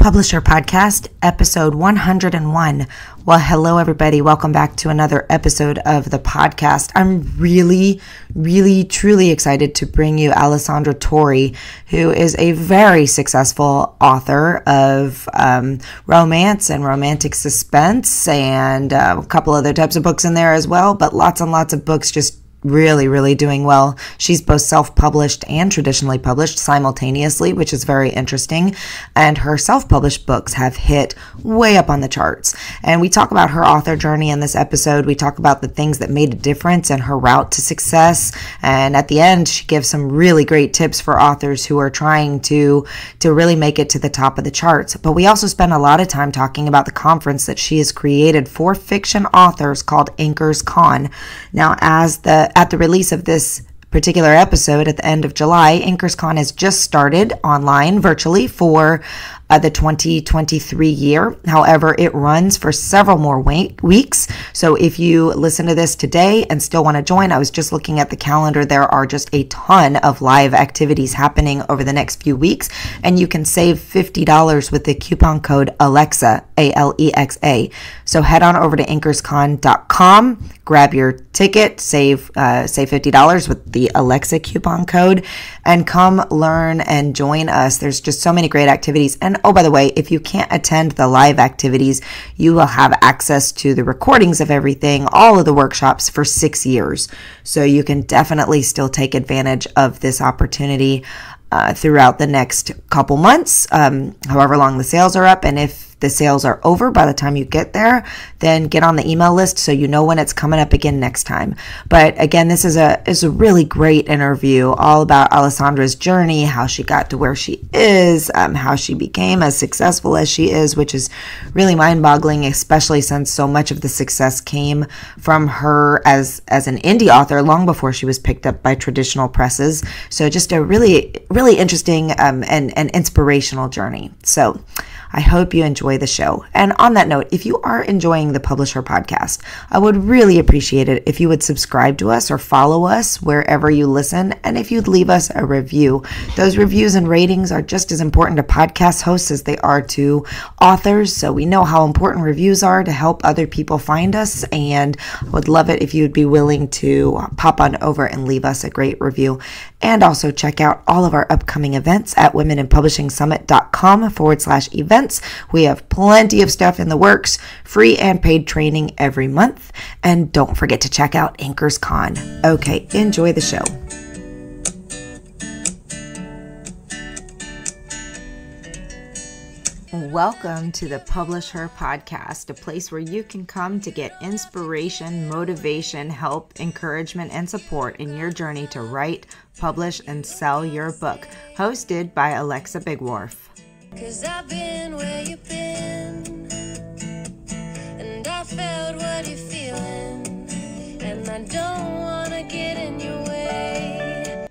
Publisher Podcast, episode 101. Well, hello, everybody. Welcome back to another episode of the podcast. I'm really, truly excited to bring you Alessandra Torre, who is a very successful author of romance and romantic suspense and a couple other types of books in there as well, but lots and lots of books just really doing well. She's both self-published and traditionally published simultaneously, which is very interesting. And her self-published books have hit way up on the charts. And we talk about her author journey in this episode. We talk about the things that made a difference in her route to success. And at the end, she gives some really great tips for authors who are trying to really make it to the top of the charts. But we also spend a lot of time talking about the conference that she has created for fiction authors called InkersCon. Now, at the release of this particular episode at the end of July, InkersCon has just started online virtually for the 2023 year. However, it runs for several more weeks. So if you listen to this today and still want to join, I was just looking at the calendar. There are just a ton of live activities happening over the next few weeks, and you can save $50 with the coupon code Alexa, Alexa. So head on over to InkersCon.com, grab your ticket, save $50 with the Alexa coupon code, and come learn and join us. There's just so many great activities. And oh, by the way, if you can't attend the live activities, you will have access to the recordings of everything, all of the workshops for 6 years. So you can definitely still take advantage of this opportunity throughout the next couple months, however long the sales are up. And if the sales are over by the time you get there, then get on the email list so you know when it's coming up again next time. But again, this is a really great interview all about Alessandra's journey, how she got to where she is, how she became as successful as she is, which is really mind-boggling, especially since so much of the success came from her as an indie author long before she was picked up by traditional presses. So just a really interesting and inspirational journey. So I hope you enjoy the show. And on that note, if you are enjoying the Publisher Podcast, I would really appreciate it if you would subscribe to us or follow us wherever you listen, and if you'd leave us a review. Those reviews and ratings are just as important to podcast hosts as they are to authors, so we know how important reviews are to help other people find us, and I would love it if you'd be willing to pop on over and leave us a great review. And also check out all of our upcoming events at womeninpublishingsummit.com/events. We have plenty of stuff in the works, free and paid training every month. And don't forget to check out InkersCon. Okay, enjoy the show. Welcome to the Publisher Podcast, a place where you can come to get inspiration, motivation, help, encouragement, and support in your journey to write, publish, and sell your book. Hosted by Alexa Bigwharf. 'Cause I've been where you've been, and I felt what you're feeling, and I don't want to get in your way.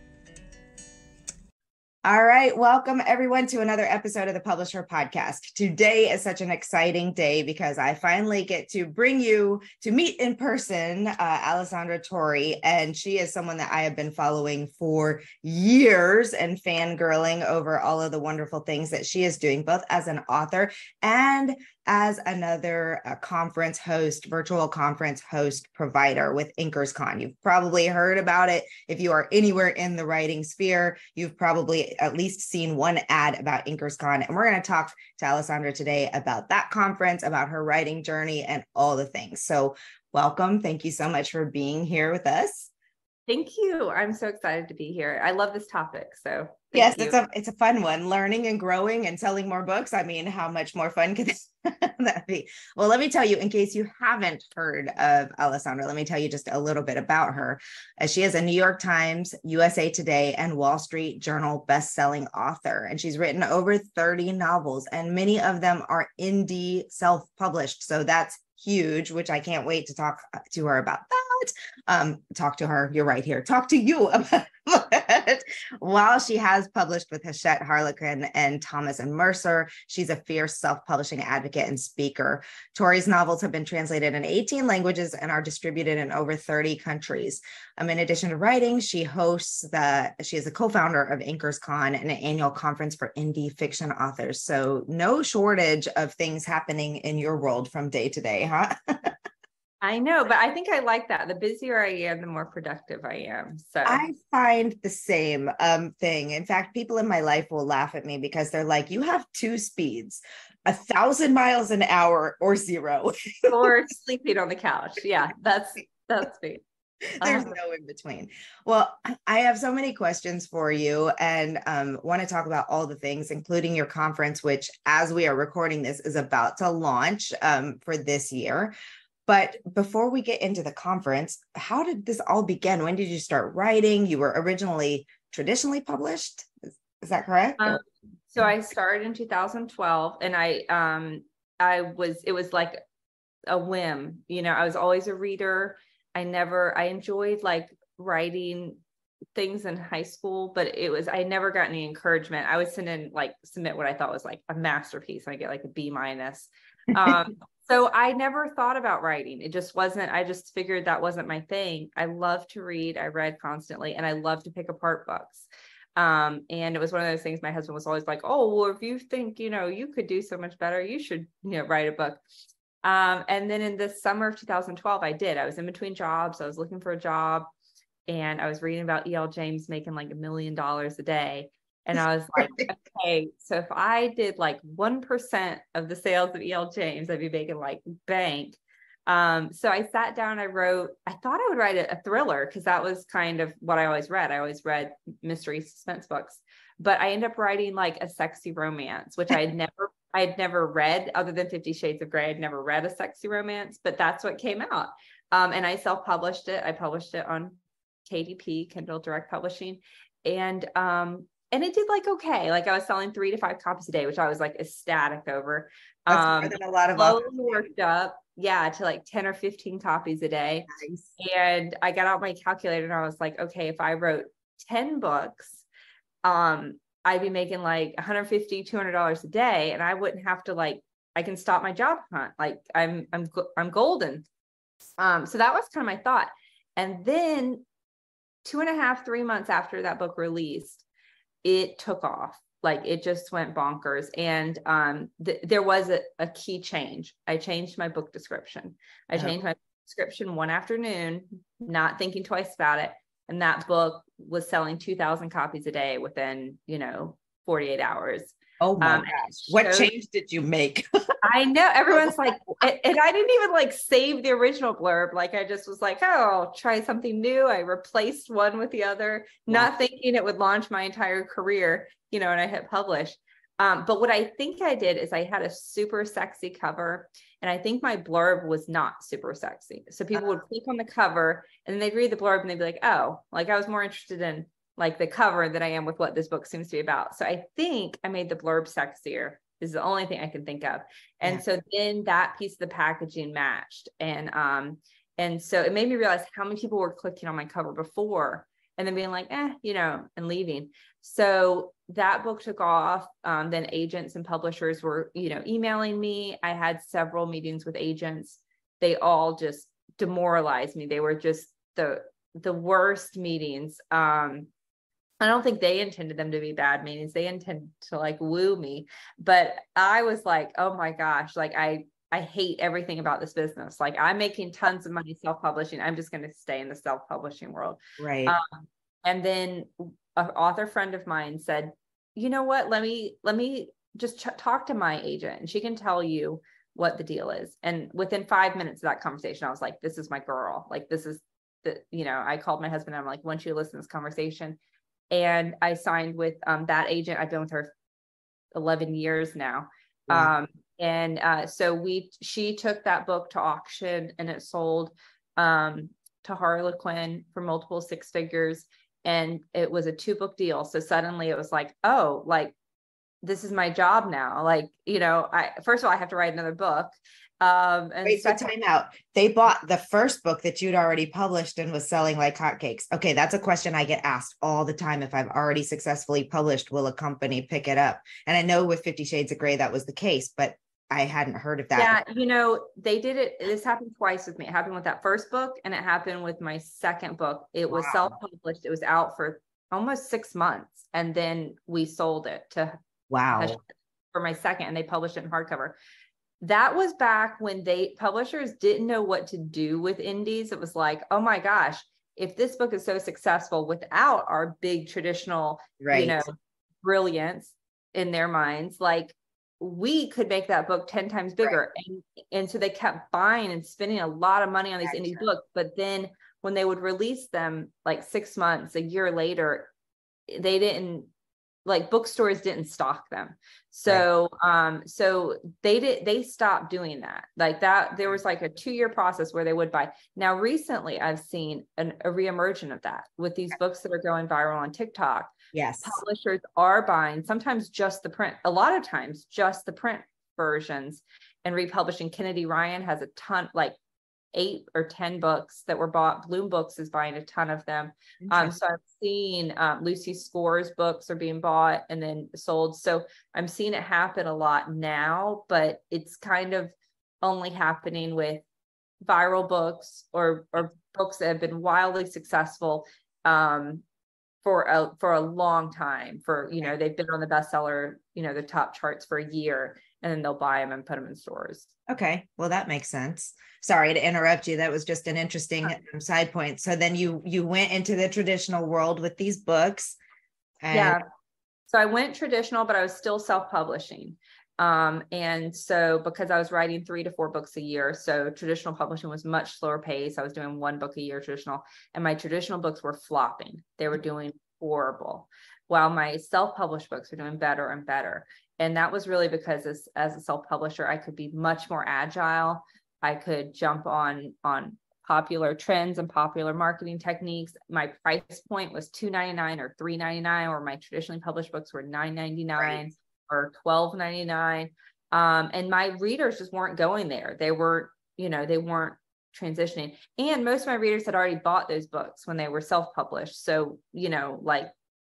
All right, welcome everyone to another episode of the Publisher Podcast. Today is such an exciting day because I finally get to bring you to meet in person Alessandra Torre, and she is someone that I have been following for years and fangirling over all of the wonderful things that she is doing, both as an author and as another conference host, virtual conference host provider with InkersCon. You've probably heard about it. If you are anywhere in the writing sphere, you've probably at least seen one ad about InkersCon. And we're going to talk to Alessandra today about that conference, about her writing journey, and all the things. So welcome. Thank you so much for being here with us. Thank you. I'm so excited to be here. I love this topic. So yes, it's a fun one. Learning and growing and selling more books. I mean, how much more fun could that be? Well, let me tell you, in case you haven't heard of Alessandra, let me tell you just a little bit about her. She is a New York Times, USA Today, and Wall Street Journal best-selling author. And she's written over 30 novels, and many of them are indie self-published. So that's huge, which I can't wait to talk to her about that. Talk to her. You're right here. Talk to you about it. While she has published with Hachette Harlequin and Thomas and Mercer, she's a fierce self-publishing advocate and speaker. Torre's novels have been translated in 18 languages and are distributed in over 30 countries. In addition to writing, she is a co-founder of InkersCon, an annual conference for indie fiction authors. So no shortage of things happening in your world from day to day, huh? I know, but I think I like that. The busier I am, the more productive I am. So I find the same thing. In fact, people in my life will laugh at me because they're like, you have two speeds, 1,000 miles an hour or zero. or sleeping on the couch. Yeah, that's me. There's no in between. Well, I have so many questions for you and want to talk about all the things, including your conference, which as we are recording this is about to launch for this year. But before we get into the conference, how did this all begin? When did you start writing? You were originally traditionally published. Is that correct? So I started in 2012 and it was like a whim. I was always a reader. I enjoyed like writing things in high school, but I never got any encouragement. I would submit what I thought was like a masterpiece. I get like a B-. So I never thought about writing. It just wasn't, I just figured that wasn't my thing. I love to read. I read constantly and I love to pick apart books. And it was one of those things my husband was always like, oh, well, if you think, you could do so much better, you should, write a book. And then in the summer of 2012, I was in between jobs. I was looking for a job and I was reading about E.L. James making like $1 million a day. And I was like, okay, so if I did like 1% of the sales of E.L. James, I'd be making like bank. So I sat down, I thought I would write a thriller because that was kind of what I always read. I always read mystery suspense books, but I ended up writing like a sexy romance, which I had never read other than 50 Shades of Grey. I'd never read a sexy romance, but that's what came out. And I self-published it. I published it on KDP, Kindle Direct Publishing. And it did like, okay, like I was selling 3 to 5 copies a day, which I was like ecstatic over. That's more than a lot of slowly worked up, to like 10 or 15 copies a day. Nice. And I got out my calculator and I was like, okay, if I wrote 10 books, I'd be making like $150, $200 a day. And I wouldn't have to I can stop my job hunt. Like I'm golden. So that was kind of my thought. And then 2.5, 3 months after that book released, it took off. Like it just went bonkers. And there was a key change. I changed my book description. I changed my description one afternoon, not thinking twice about it. And that book was selling 2,000 copies a day within, 48 hours. Oh my gosh. What change did you make? I know everyone's like, and I didn't even save the original blurb. Like I just was like, oh, I'll try something new. I replaced one with the other, not thinking it would launch my entire career, and I hit publish. But what I think I did is I had a super sexy cover and I think my blurb was not super sexy. So people would click on the cover and then they'd read the blurb and they'd be like, oh, I was more interested in the cover than I am with what this book seems to be about. So I think I made the blurb sexier is the only thing I can think of. And so then that piece of the packaging matched. And so it made me realize how many people were clicking on my cover before and then being like, and leaving. So that book took off. Then agents and publishers were, emailing me. I had several meetings with agents. They all just demoralized me. They were just the worst meetings. I don't think they intended them to be bad meetings. They intended to woo me, but I was like, oh my gosh, I hate everything about this business. I'm making tons of money self-publishing. I'm just going to stay in the self-publishing world. Right. And then an author friend of mine said, you know what, let me just talk to my agent and she can tell you what the deal is. And within 5 minutes of that conversation, I was like, this is my girl. This is I called my husband. And I'm like, once you listen to this conversation, and I signed with that agent. I've been with her 11 years now. Wow. So she took that book to auction and it sold to Harlequin for multiple 6 figures. And it was a 2-book deal. So suddenly it was like, oh, this is my job now. First of all, I have to write another book. And Wait, so time out. They bought the first book that you'd already published and was selling like hotcakes. Okay, that's a question I get asked all the time. If I've already successfully published, will a company pick it up? And I know with 50 Shades of Grey, that was the case, but I hadn't heard of that. Yeah, they did it. This happened twice with me. It happened with that first book, and it happened with my second book. It was self-published. It was out for almost 6 months, and then we sold it to Wow. for my second, and they published it in hardcover. That was back when publishers didn't know what to do with indies. It was like, oh my gosh, if this book is so successful without our big traditional, brilliance in their minds, like we could make that book 10 times bigger. Right. And so they kept buying and spending a lot of money on these indie books. But then when they would release them like 6 months, a year later, they didn't, like bookstores didn't stock them. So, so they stopped doing that. Like that, there was like a 2-year process where they would buy. Now, recently I've seen a reemergence of that with these books that are going viral on TikTok. Yes. Publishers are buying sometimes just the print, a lot of times just the print versions, and republishing. Kennedy Ryan has a ton, like 8 or 10 books that were bought. Bloom Books is buying a ton of them. So I've seen Lucy Score's books are being bought and then sold. So I'm seeing it happen a lot now, but it's kind of only happening with viral books or books that have been wildly successful for a long time. They've been on the bestseller, the top charts for a year, and then they'll buy them and put them in stores. Okay. Well, that makes sense. Sorry to interrupt you. That was just an interesting side point. So then you went into the traditional world with these books. So I went traditional, but I was still self-publishing. And so because I was writing 3 to 4 books a year, so traditional publishing was much slower pace. I was doing 1 book a year traditional, and my traditional books were flopping. They were doing horrible, while my self-published books were doing better and better. And that was really because as a self-publisher, I could be much more agile. I could jump on popular trends and popular marketing techniques. My price point was $2.99 or $3.99, or my traditionally published books were $9.99 or $12.99. And my readers just weren't going there. They weren't transitioning. And most of my readers had already bought those books when they were self-published. So,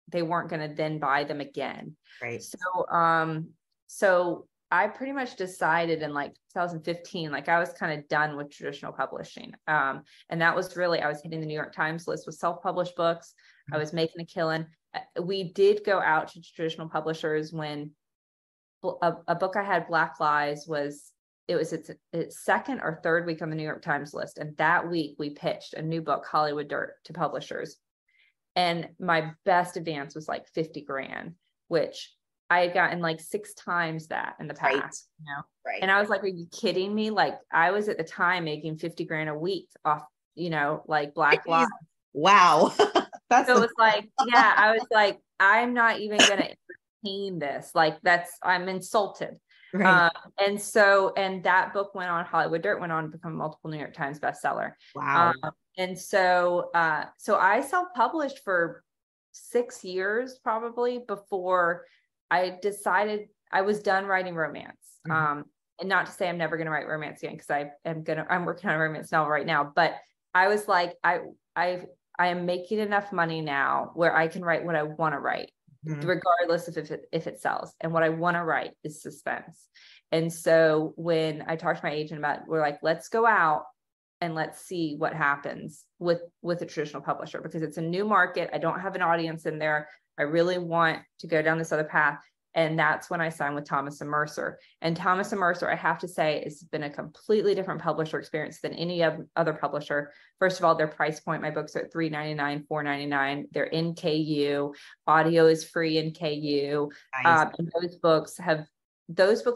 they weren't going to then buy them again. Right. So I pretty much decided in like 2015, like I was kind of done with traditional publishing. And that was really, I was hitting the New York Times list with self-published books. I was making a killing. We did go out to traditional publishers when a book I had, Black Lies, was its second or third week on the New York Times list. And that week we pitched a new book, Hollywood Dirt, to publishers. And my best advance was like 50 grand, which I had gotten like 6 times that in the past, Right. And I was like, are you kidding me? Like I was at the time making 50 grand a week off, like Black Lives. Wow. So it was like, I was like, I'm not even going to entertain this. Like I'm insulted. Right. And that book went on, Hollywood Dirt went on to become a multiple New York Times bestseller. Wow. And so I self-published for 6 years probably before I decided I was done writing romance. And not to say I'm never going to write romance again, because I'm working on a romance novel right now. But I was like, I am making enough money now where I can write what I want to write, regardless if it sells. And what I want to write is suspense. And so when I talked to my agent about it, we're like, let's go out and let's see what happens with a traditional publisher, because it's a new market. I don't have an audience in there. I really want to go down this other path. And that's when I signed with Thomas & Mercer. And Thomas & Mercer, I have to say, has been a completely different publisher experience than any other publisher. First of all, their price point, my books are at $3.99, $4.99. They're in KU. Audio is free in KU. Nice. And those books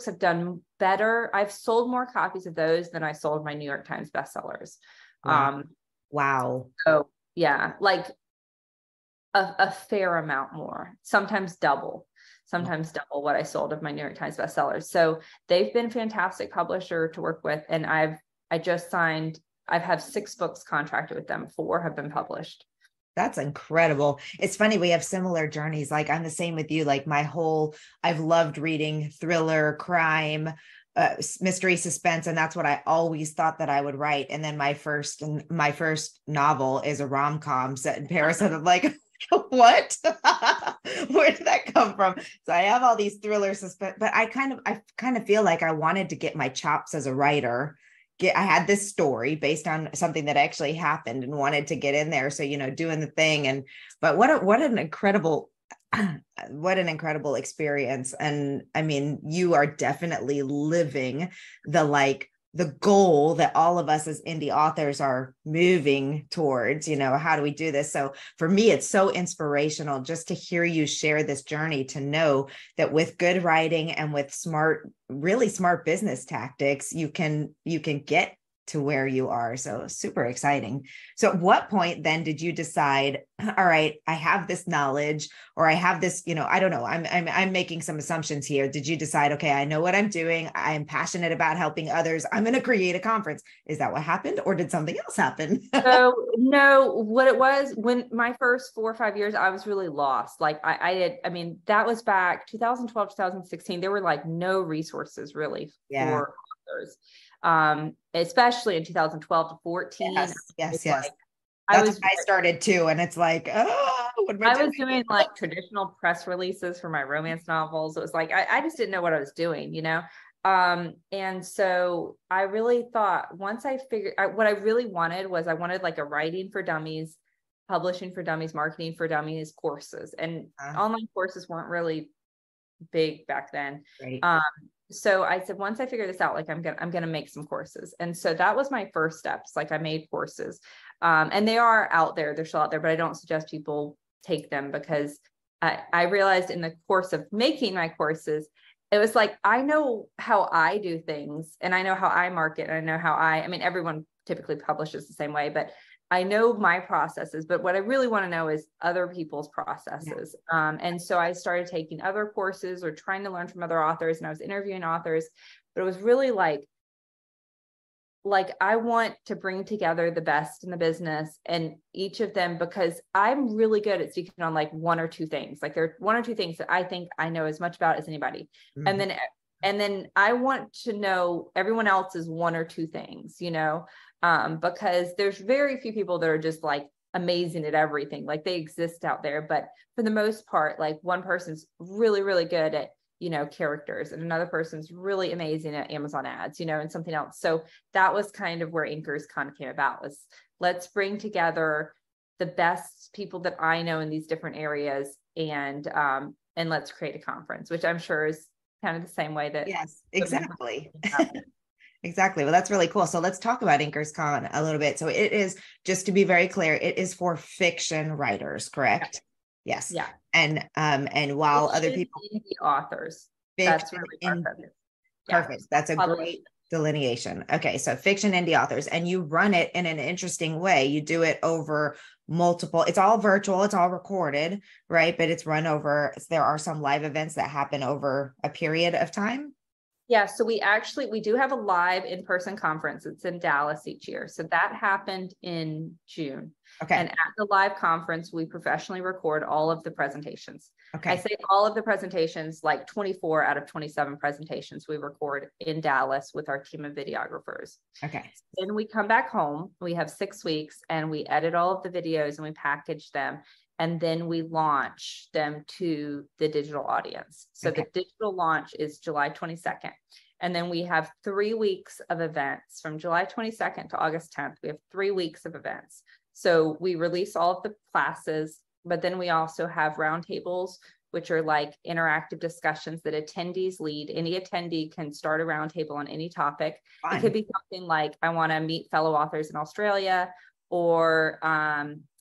have done better. I've sold more copies of those than I sold my New York Times bestsellers. Wow. So yeah, like a fair amount more, sometimes double what I sold of my New York Times bestsellers. So they've been a fantastic publisher to work with. And I just signed, I have 6 books contracted with them. 4 have been published. That's incredible. It's funny. We have similar journeys. Like I'm the same with you. Like I've loved reading thriller, crime, mystery suspense, and that's what I always thought that I would write. And then my first novel is a rom-com set in Paris, and I'm like, what? Where did that come from? So I have all these thriller suspense, but I kind of feel like I wanted to get my chops as a writer. I had this story based on something that actually happened and wanted to get in there. So, doing the thing. But what an incredible what an incredible experience. And I mean, you are definitely living the goal that all of us as indie authors are moving towards. How do we do this? So for me, it's so inspirational just to hear you share this journey, to know that with good writing and with really smart business tactics, you can get to where you are. So super exciting. So at what point then did you decide, all right, I have this knowledge, or I have this, I don't know, I'm making some assumptions here. Did you decide, okay, I know what I'm doing, I'm passionate about helping others, I'm going to create a conference? Is that what happened, or did something else happen? So no, what it was, when my first 4 or 5 years, I was really lost. Like I mean, that was back 2012, 2016. There were like no resources really for authors. Especially in 2012 to 14. Yes. Like, That's when I started too. And it's like, oh, what am I doing? Was doing like traditional press releases for my romance novels. It was like, I just didn't know what I was doing, and so I really thought, once I figured what I really wanted was, I wanted like a writing for dummies, publishing for dummies, marketing for dummies courses, and online courses weren't really big back then. Right. So I said, once I figure this out, like I'm gonna make some courses. And so that was my first steps. Like I made courses, and they are out there, they're still out there, but I don't suggest people take them, because I realized in the course of making my courses, it was like, I know how I do things, and I know how I market, and I know how I mean, everyone typically publishes the same way, but I know my processes, but what I really want to know is other people's processes. And so I started taking other courses or trying to learn from other authors, and I was interviewing authors, but it was really like I want to bring together the best in the business, and each of them, because I'm really good at speaking on like one or two things. Like there are one or two things that I think I know as much about as anybody. Mm-hmm. And then I want to know everyone else's one or two things, because there's very few people that are just like amazing at everything. Like they exist out there, but for the most part, like one person's really, really good at, characters, and another person's really amazing at Amazon ads, and something else. So that was kind of where InkersCon came about, was let's bring together the best people that I know in these different areas, and let's create a conference, which I'm sure is kind of the same way that. Yes, exactly. Exactly. Well, that's really cool. So let's talk about InkersCon a little bit. So it is, just to be very clear, it is for fiction writers, correct? Yes. Yeah. And while fiction other people, indie authors, that's really perfect. Perfect. That's a great delineation. Okay. So fiction indie authors, and you run it in an interesting way. You do it over multiple, it's all virtual, it's all recorded, right? But it's run over, there are some live events that happen over a period of time. Yeah, so we do have a live in-person conference. It's in Dallas each year. So that happened in June. Okay. And at the live conference, we professionally record all of the presentations. Okay. I say all of the presentations, like 24 out of 27 presentations we record in Dallas with our team of videographers. Okay. Then we come back home. We have 6 weeks, and we edit all of the videos and we package them. And then we launch them to the digital audience. So the digital launch is July 22nd. And then we have 3 weeks of events from July 22nd to August 10th. We have 3 weeks of events. So we release all of the classes, but then we also have roundtables, which are like interactive discussions that attendees lead. Any attendee can start a roundtable on any topic. Fine. It could be something like, I want to meet fellow authors in Australia, or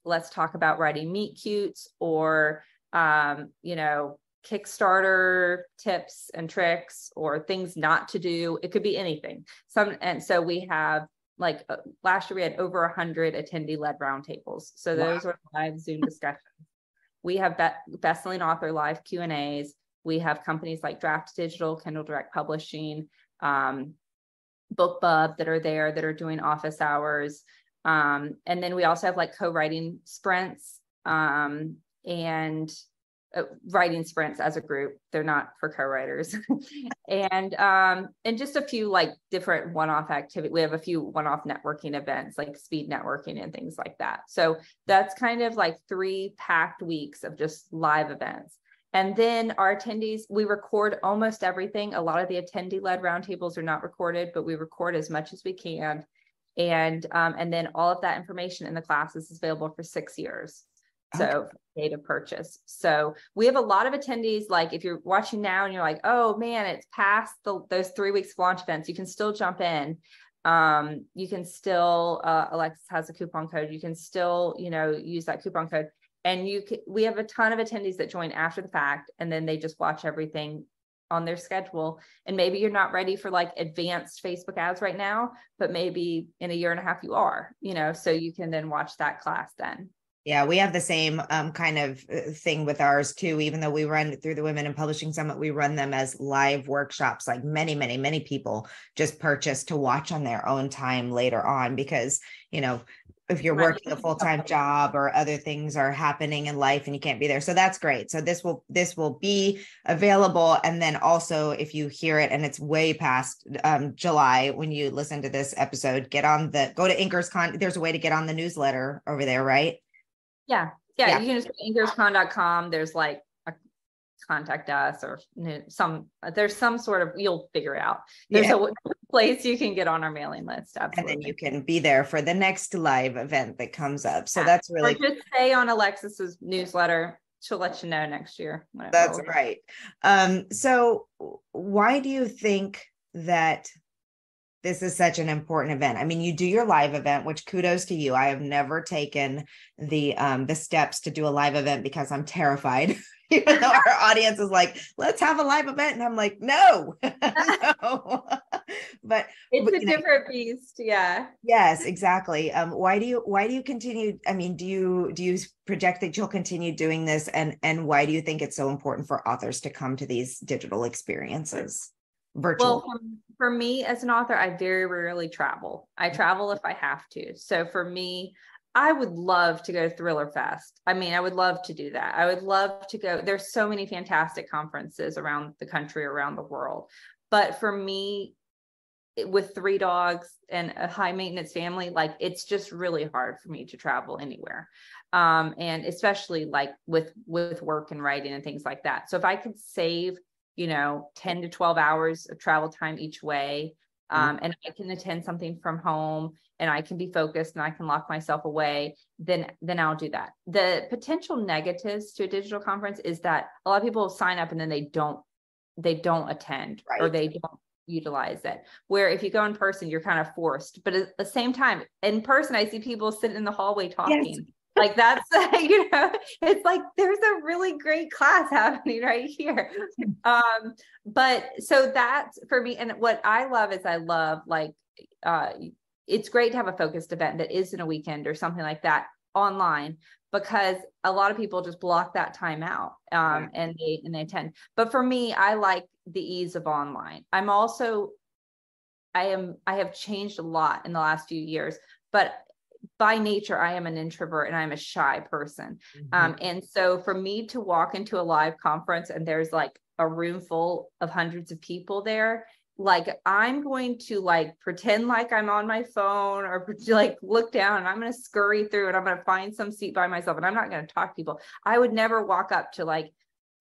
let's talk about writing meet cutes, or, Kickstarter tips and tricks, or things not to do. It could be anything. And so we have, like, last year we had over 100 attendee-led roundtables. So those are live Zoom discussions. We have Bestselling author live Q&As. We have companies like Draft Digital, Kindle Direct Publishing, BookBub that are there, that are doing office hours. And then we also have like co-writing sprints, and writing sprints as a group. They're not for co-writers. And just a few like different one-off activity. We have a few one-off networking events like speed networking and things like that. So that's kind of like 3 packed weeks of just live events. And then our attendees, we record almost everything. A lot of the attendee-led roundtables are not recorded, but we record as much as we can. And then all of that information in the classes is available for 6 years. So data purchase. So we have a lot of attendees. Like if you're watching now and you're like, oh man, it's past those 3 weeks of launch events, you can still jump in. You can still, Alexis has a coupon code. You can still, use that coupon code. And we have a ton of attendees that join after the fact, and then they just watch everything on their schedule. And maybe you're not ready for like advanced Facebook ads right now, but maybe in a year and a half you are, so you can then watch that class then. Yeah, we have the same kind of thing with ours too. Even though we run through the Women in Publishing Summit, we run them as live workshops. Like many, many, many people just purchase to watch on their own time later on, because, if you're working a full-time job or other things are happening in life and you can't be there. So that's great. So this will be available. And then also if you hear it and it's way past July, when you listen to this episode, go to InkersCon. There's a way to get on the newsletter over there, right? Yeah. You can just go to InkersCon.com. There's like a contact us or there's some sort of, you'll figure it out. There's a place you can get on our mailing list. Absolutely. And then you can be there for the next live event that comes up. So that's really cool. Or just stay on Alexis's newsletter. She'll let you know next year. That's right. So why do you think that this is such an important event? I mean, you do your live event, which kudos to you. I have never taken the steps to do a live event because I'm terrified. Even though our audience is like, let's have a live event. And I'm like, no, no. But it's a different beast. Yeah. Yes, exactly. Why do you continue? I mean, do you project that you'll continue doing this? And why do you think it's so important for authors to come to these digital experiences? Virtual. Well, for me as an author, I very rarely travel. I travel if I have to. So for me, I would love to go to Thriller Fest. I mean, I would love to do that. I would love to go. There's so many fantastic conferences around the country, around the world. But for me, with 3 dogs and a high maintenance family, like it's just really hard for me to travel anywhere. And especially like with work and writing and things like that. So if I could save 10 to 12 hours of travel time each way. And I can attend something from home and I can be focused and I can lock myself away, then I'll do that. The potential negatives to a digital conference is that a lot of people sign up and then they don't attend, right, or they don't utilize it. Where if you go in person, you're kind of forced. But at the same time, in person, I see people sitting in the hallway talking. Yes. Like that's, it's like, there's a really great class happening right here. But so that's for me. And what I love is it's great to have a focused event that isn't a weekend or something like that online, because a lot of people just block that time out and they attend. But for me, I like the ease of online. I have changed a lot in the last few years, but by nature, I am an introvert and I'm a shy person. And so for me to walk into a live conference and there's like a room full of hundreds of people there, like I'm going to like pretend like I'm on my phone or like look down and I'm going to scurry through and I'm going to find some seat by myself and I'm not going to talk to people. I would never walk up to like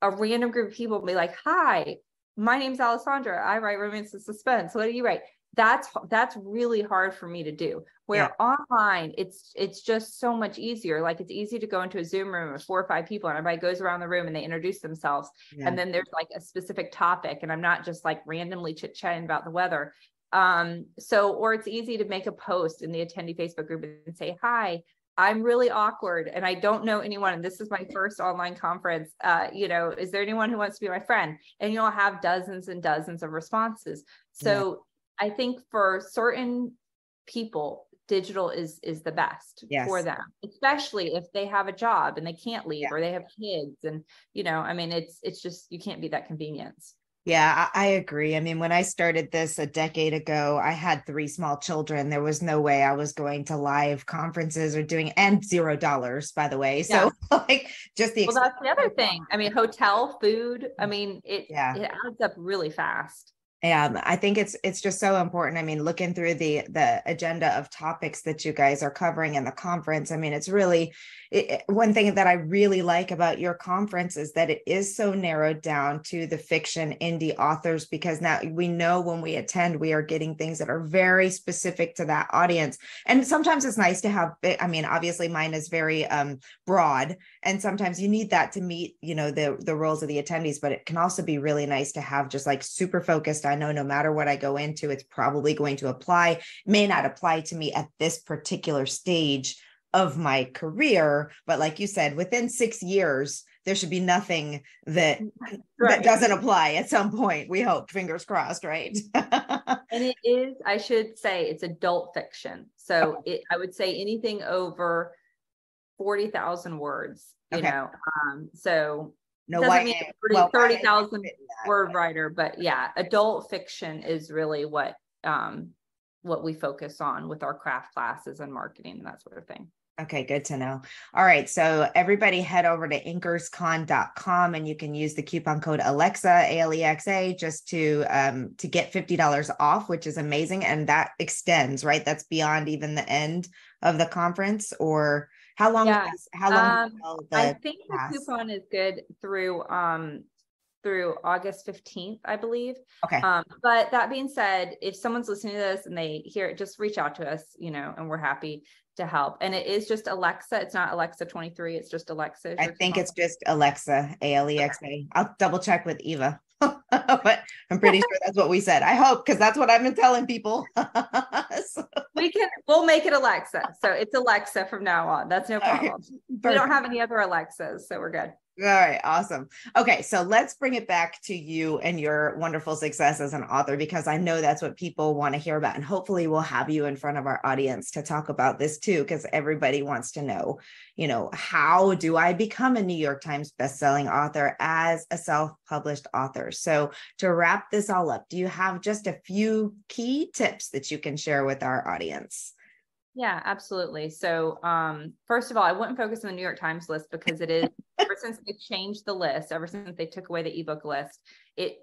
a random group of people and be like, hi, my name's Alessandra. I write romance and suspense. What do you write? That's really hard for me to do. Where online, it's just so much easier. Like it's easy to go into a Zoom room with 4 or 5 people and everybody goes around the room and they introduce themselves. And then there's like a specific topic and I'm not just like randomly chit-chatting about the weather. Or it's easy to make a post in the attendee Facebook group and say, hi, I'm really awkward and I don't know anyone. And this is my first online conference. Is there anyone who wants to be my friend? And you'll have dozens and dozens of responses. So I think for certain people, digital is the best for them, especially if they have a job and they can't leave or they have kids. And, it's just, you can't beat that convenience. Yeah, I agree. I mean, when I started this a decade ago, I had three small children. There was no way I was going to live conferences or doing, and $0, by the way. Yeah. So like just the Well, expense. that's the other thing. I mean, hotel, food, I mean, Yeah. it adds up really fast. I think it's just so important. I mean, looking through the agenda of topics that you guys are covering in the conference, I mean, it's really one thing that I really like about your conference is that it is so narrowed down to the fiction indie authors, because now we know when we attend, we are getting things that are very specific to that audience. And sometimes it's nice to have, I mean, obviously mine is very broad, and sometimes you need that to meet, you know, the roles of the attendees, but it can also be really nice to have just like super focused. I know no matter what I go into, it's probably going to apply, may not apply to me at this particular stage of my career, but like you said, within 6 years there should be nothing that Right. doesn't apply at some point, we hope, fingers crossed, right? And it is, I should say, it's adult fiction. So I would say anything over 40,000 words, you Okay. know. So No, doesn't mean well, 30,000 word writer, but yeah, adult fiction is really what we focus on with our craft classes and marketing and that sort of thing. Okay, good to know. All right, so everybody head over to InkersCon.com and you can use the coupon code Alexa, ALEXA, just to get $50 off, which is amazing. And that extends, right? That's beyond even the end of the conference. Or how long? Yeah. I think the pass? coupon is good through August 15th, I believe. Okay. But that being said, if someone's listening to this and they hear it, just reach out to us, you know, and we're happy to help. And it is just Alexa. It's not Alexa 23. It's just Alexa. I think it's just Alexa, ALEXA. I'll double check with Eva, but I'm pretty sure that's what we said. I hope, because that's what I've been telling people. So, we'll make it Alexa. So it's Alexa from now on. That's no problem. right, we don't have any other Alexas, so we're good. All right, awesome. Okay, so let's bring it back to you and your wonderful success as an author, because I know that's what people want to hear about. And hopefully we'll have you in front of our audience to talk about this too, because everybody wants to know, you know, how do I become a New York Times bestselling author as a self-published author? So to wrap this all up, do you have just a few key tips that you can share with our audience? Yeah, absolutely. So first of all, I wouldn't focus on the New York Times list, because it is, ever since they changed the list, ever since they took away the ebook list, it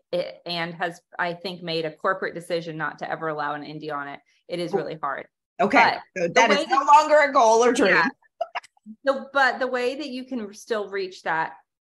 and has, I think, made a corporate decision not to ever allow an indie on it. It is really hard. Okay, so that is no longer a goal or dream. Yeah. But the way that you can still reach that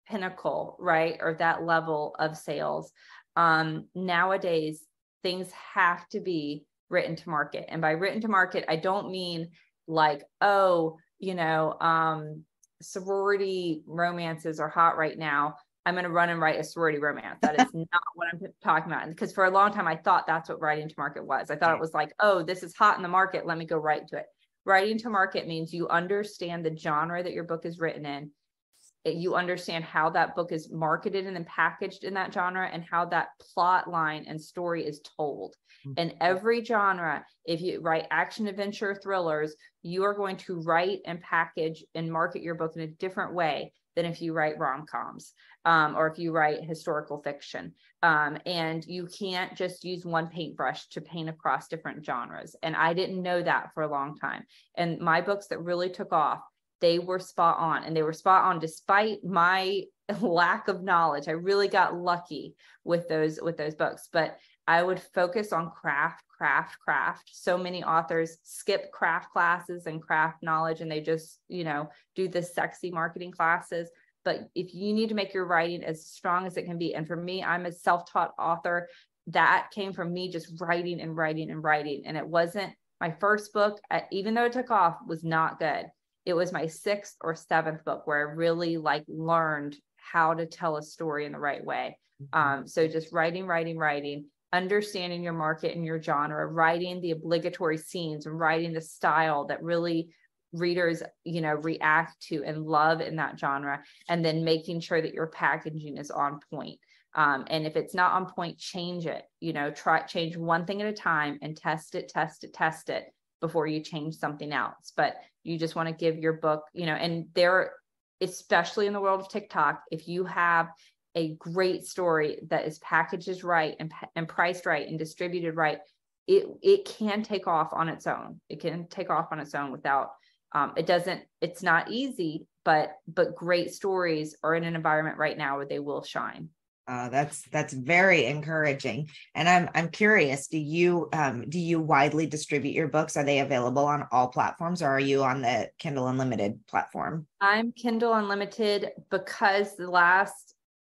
pinnacle, right, or that level of sales, nowadays things have to be written to market. And by written to market, I don't mean like, oh, you know, sorority romances are hot right now, I'm going to run and write a sorority romance. That is not what I'm talking about. Because for a long time, I thought that's what writing to market was. I thought it was like, oh, this is hot in the market, let me go write to it. Writing to market means you understand the genre that your book is written in. You understand how that book is marketed and then packaged in that genre, and how that plot line and story is told. In every genre, if you write action, adventure, thrillers, you are going to write and package and market your book in a different way than if you write rom-coms, or if you write historical fiction. And you can't just use one paintbrush to paint across different genres. And I didn't know that for a long time. And my books that really took off, they were spot on, and they were spot on despite my lack of knowledge. I really got lucky with those books, but I would focus on craft. So many authors skip craft classes and craft knowledge, and they just, you know, do the sexy marketing classes. But if you need to make your writing as strong as it can be, and for me, I'm a self-taught author, that came from me just writing. And it wasn't my first book, even though it took off, was not good. It was my 6th or 7th book where I really learned how to tell a story in the right way. So just writing, understanding your market and your genre, writing the obligatory scenes, and writing the style that really readers, you know, react to and love in that genre, and then making sure that your packaging is on point. And if it's not on point, change it, you know, change one thing at a time and test it before you change something else. But you just want to give your book, you know, and there, especially in the world of TikTok, if you have a great story that is packaged right and priced right and distributed right, it can take off on its own. It can take off on its own without, it's not easy, but great stories are in an environment right now where they will shine. That's very encouraging. And I'm curious, do you widely distribute your books? Are they available on all platforms, or are you on the Kindle Unlimited platform? I'm Kindle Unlimited because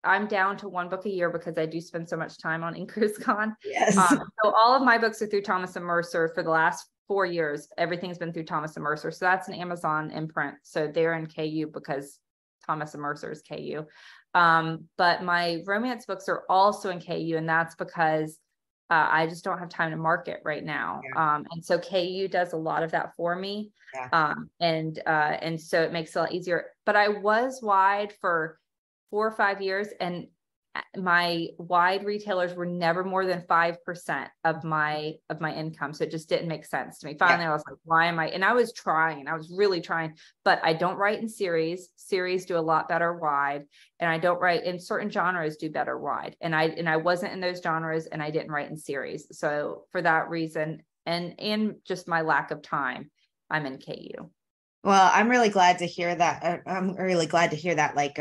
I'm down to one book a year because I do spend so much time on InkersCon. Yes. So all of my books are through Thomas and Mercer for the last 4 years. Everything's been through Thomas and Mercer. So that's an Amazon imprint. So they're in KU because Thomas and Mercer is KU. But my romance books are also in KU, and that's because I just don't have time to market right now. Yeah. And so KU does a lot of that for me. Yeah. And so it makes it a lot easier. But I was wide for 4 or 5 years, and my wide retailers were never more than 5% of my income. So it just didn't make sense to me. Finally, I was like, why am I? And I was really trying, but I don't write in series. Series do a lot better wide, and I don't write in certain genres do better wide. And I wasn't in those genres, and I didn't write in series. So for that reason, and just my lack of time, I'm in KU. Well, I'm really glad to hear that. I'm really glad to hear that, like,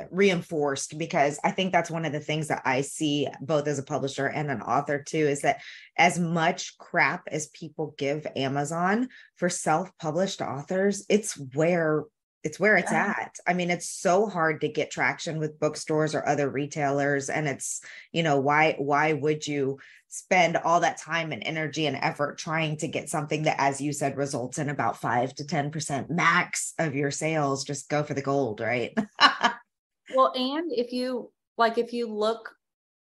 reinforced, because I think that's one of the things that I see both as a publisher and an author too, is that as much crap as people give Amazon for self-published authors, it's where it's at. I mean, it's so hard to get traction with bookstores or other retailers. And it's, why would you spend all that time and energy and effort trying to get something that, as you said, results in about 5 to 10% max of your sales? Just go for the gold, right? Well, and if you look,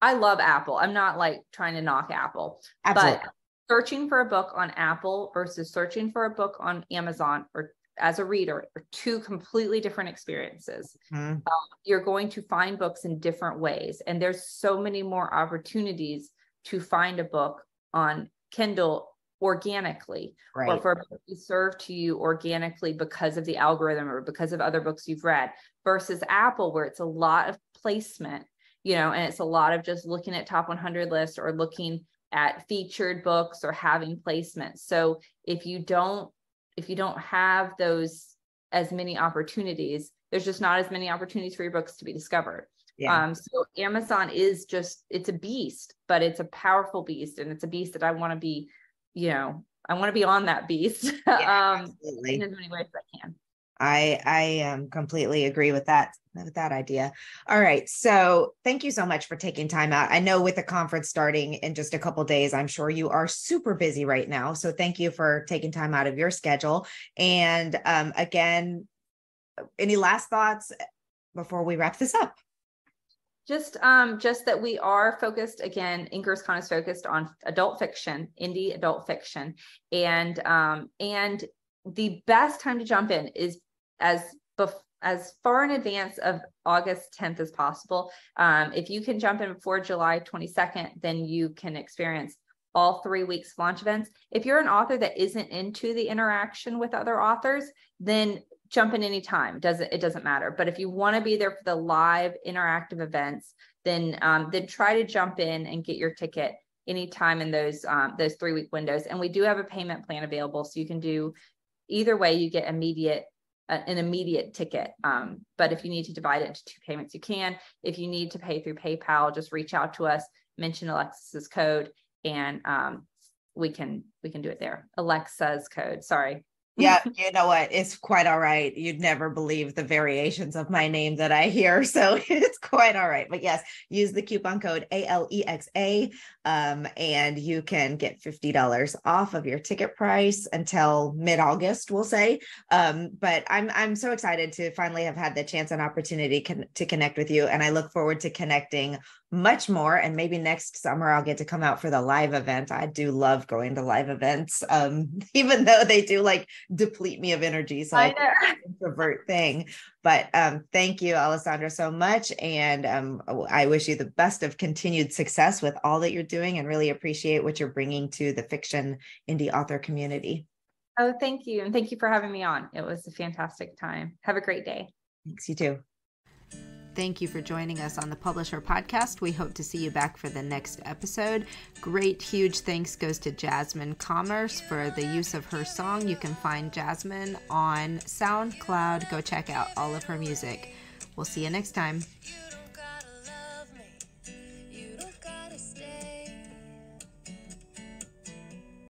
I love Apple. I'm not like trying to knock Apple, Absolutely. but searching for a book on Apple versus searching for a book on Amazon or as a reader are two completely different experiences. Mm-hmm. You're going to find books in different ways. And there's so many more opportunities to find a book on Kindle organically, Right. or for a book to be served to you organically because of the algorithm or because of other books you've read, versus Apple, where it's a lot of placement, and it's a lot of just looking at top 100 lists or looking at featured books or having placement. So if you don't have those as many opportunities, there's just not as many opportunities for your books to be discovered. Yeah. So Amazon is it's a beast, but it's a powerful beast. And it's a beast that I want to be, I want to be on that beast. Yeah, in as many ways as I can. I completely agree with that idea. All right. So thank you so much for taking time out. I know with the conference starting in just a couple of days, I'm sure you are super busy right now. So thank you for taking time out of your schedule. And again, any last thoughts before we wrap this up? Just that we are focused, again, InkersCon is focused on adult fiction, indie adult fiction. And the best time to jump in is as far in advance of August 10th as possible. If you can jump in before July 22nd, then you can experience all 3 weeks launch events. If you're an author that isn't into the interaction with other authors, then jump in anytime. It doesn't matter. But if you want to be there for the live interactive events, then try to jump in and get your ticket anytime in those 3 week windows. And we do have a payment plan available, so you can do either way. You get an immediate ticket. But if you need to divide it into 2 payments, you can. If you need to pay through PayPal, just reach out to us, mention Alexis's code, and we can do it there. Alexa's code. Sorry. Yeah, you know what? It's quite all right. You'd never believe the variations of my name that I hear. So it's quite all right. But yes, use the coupon code ALEXA, and you can get $50 off of your ticket price until mid-August, we'll say. But I'm so excited to finally have had the chance and opportunity to connect with you. And I look forward to connecting much more. And maybe next summer I'll get to come out for the live event. I do love going to live events, even though they do like deplete me of energy. So I know. It's an introvert thing. But thank you, Alessandra, so much. And I wish you the best of continued success with all that you're doing, and really appreciate what you're bringing to the fiction indie author community. Oh, thank you. And thank you for having me on. It was a fantastic time. Have a great day. Thanks, you too. Thank you for joining us on the Publisher Podcast. We hope to see you back for the next episode. Great, huge thanks goes to Jasmine Commerce for the use of her song. You can find Jasmine on SoundCloud. Go check out all of her music. We'll see you next time.